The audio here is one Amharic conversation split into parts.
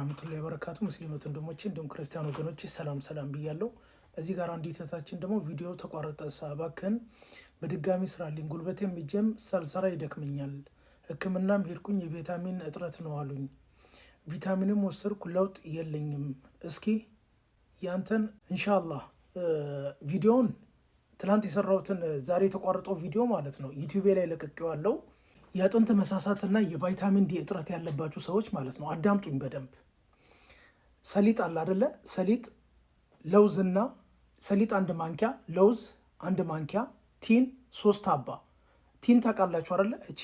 ወራህመቱላሂ ወበረካቱ። ሙስሊሞች ወንድሞቼ እንዲሁም ክርስቲያን ወገኖቼ ሰላም ብያለሁ። እዚህ ጋር አንዲት እህታችን ደግሞ ቪዲዮ ተቋረጠ እባክህን በድጋሚ ስራልኝ፣ ጉልበቴም እጄም ሳልሰራ ይደክመኛል፣ ሕክምናም ሄድኩኝ የቪታሚን እጥረት ነው አሉኝ፣ ቪታሚንም ወሰድኩ ለውጥ የለኝም። እስኪ ያንተን ኢንሻአላህ ቪዲዮን ትላንት የሰራሁትን ዛሬ የተቋረጠው ቪዲዮ ማለት ነው ዩቲዩብ ላይ ለቅቄዋለሁ። የአጥንት መሳሳትና የቫይታሚን ዲ እጥረት ያለባችሁ ሰዎች ማለት ነው አዳምጡኝ በደንብ። ሰሊጥ አለ አይደለ? ሰሊጥ ለውዝና ሰሊጥ 1 ማንኪያ፣ ለውዝ 1 ማንኪያ፣ ቲን 3 ሀባ። ቲን ታውቃላችሁ አይደለ? እቺ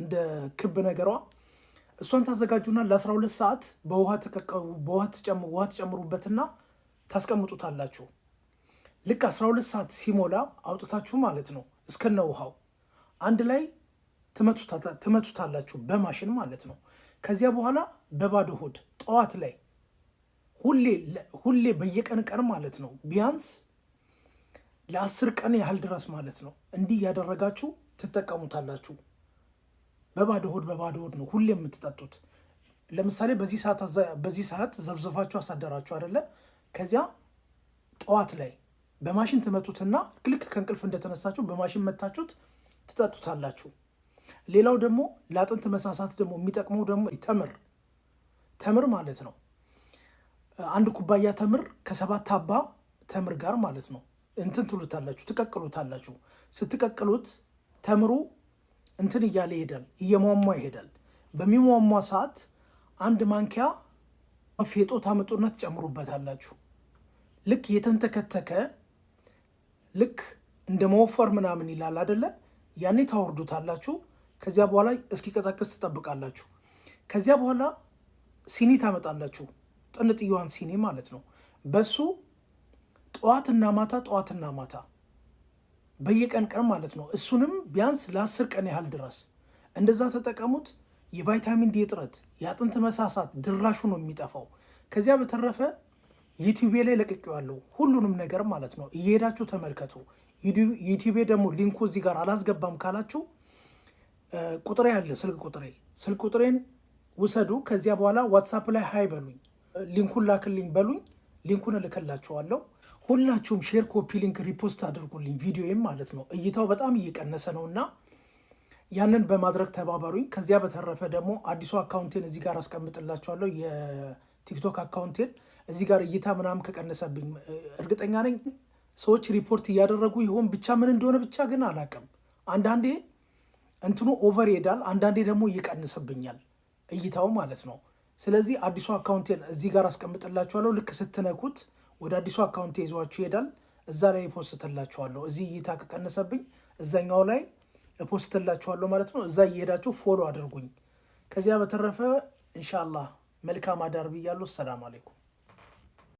እንደ ክብ ነገሯ እሷን ታዘጋጁና ለ12 ሰዓት በውሃ ትጨምሩበትና ታስቀምጡታላችሁ። ልክ 12 ሰዓት ሲሞላ አውጥታችሁ ማለት ነው እስከነ ውሃው አንድ ላይ ትመቱታላችሁ በማሽን ማለት ነው። ከዚያ በኋላ በባዶ ሆድ ጠዋት ላይ ሁሌ በየቀን ማለት ነው ቢያንስ ለ10 ቀን ያህል ድረስ ማለት ነው እንዲህ ያደረጋችሁ ትጠቀሙታላችሁ። በባዶ ሆድ ነው ሁሌ የምትጠጡት። ለምሳሌ በዚህ ሰዓት ዘብዘፋችሁ አሳደራችሁ አይደለ? ከዚያ ጠዋት ላይ በማሽን ትመቱትና ልክ ከእንቅልፍ እንደተነሳችሁ በማሽን መታችሁት ትጠጡታላችሁ። ሌላው ደግሞ ለአጥንት መሳሳት ደግሞ የሚጠቅመው ደግሞ ተምር ማለት ነው። 1 ኩባያ ተምር ከ7 ሀባ ተምር ጋር ማለት ነው እንትን ትሉታላችሁ፣ ትቀቅሉታላችሁ። ስትቀቅሉት ተምሩ እንትን እያለ ይሄዳል፣ እየሟሟ ይሄዳል። በሚሟሟ ሰዓት 1 ማንኪያ ፌጦ ታመጡና ትጨምሩበታላችሁ። ልክ የተንተከተከ ልክ እንደ መወፈር ምናምን ይላል አይደለ? ያኔ ታወርዱታላችሁ። ከዚያ በኋላ እስኪቀዘቅዝ ትጠብቃላችሁ። ከዚያ በኋላ ሲኒ ታመጣላችሁ፣ ጥንጥየዋን ሲኒ ማለት ነው። በሱ ጠዋትና ማታ በየቀን ማለት ነው። እሱንም ቢያንስ ለ10 ቀን ያህል ድረስ እንደዛ ተጠቀሙት። የቫይታሚን ዲ እጥረት፣ የአጥንት መሳሳት ድራሹ ነው የሚጠፋው። ከዚያ በተረፈ ዩቲዩብ ላይ ለቅቄዋለሁ ሁሉንም ነገር ማለት ነው። እየሄዳችሁ ተመልከቱ። ዩቲዩብ ደግሞ ሊንኩ እዚህ ጋር አላስገባም ካላችሁ ቁጥሬ አለ፣ ስልክ ቁጥሬን ውሰዱ። ከዚያ በኋላ ዋትሳፕ ላይ ሃይ በሉኝ፣ ሊንኩን ላክልኝ በሉኝ፣ ሊንኩን እልክላችኋለሁ። ሁላችሁም ሼር፣ ኮፒ ሊንክ፣ ሪፖስት አድርጉልኝ ቪዲዮዬም ማለት ነው። እይታው በጣም እየቀነሰ ነውና ያንን በማድረግ ተባበሩኝ። ከዚያ በተረፈ ደግሞ አዲሱ አካውንቴን እዚህ ጋር አስቀምጥላችኋለሁ፣ የቲክቶክ አካውንቴን። እዚህ ጋር እይታ ምናምን ከቀነሰብኝ እርግጠኛ ነኝ ሰዎች ሪፖርት እያደረጉ ይሆን ብቻ ምን እንደሆነ ብቻ ግን አላውቅም። አንዳንዴ እንትኑ ኦቨር ይሄዳል፣ አንዳንዴ ደግሞ ይቀንስብኛል እይታው ማለት ነው። ስለዚህ አዲሱ አካውንቴን እዚህ ጋር አስቀምጥላችኋለሁ። ልክ ስትነኩት ወደ አዲሱ አካውንቴ ይዟችሁ ይሄዳል። እዛ ላይ ፖስትላችኋለሁ። እዚህ እይታ ከቀነሰብኝ እዛኛው ላይ ፖስትላችኋለሁ ማለት ነው። እዛ እየሄዳችሁ ፎሎ አድርጉኝ። ከዚያ በተረፈ ኢንሻአላህ መልካም አዳር ብያለሁ። ሰላም አለይኩም።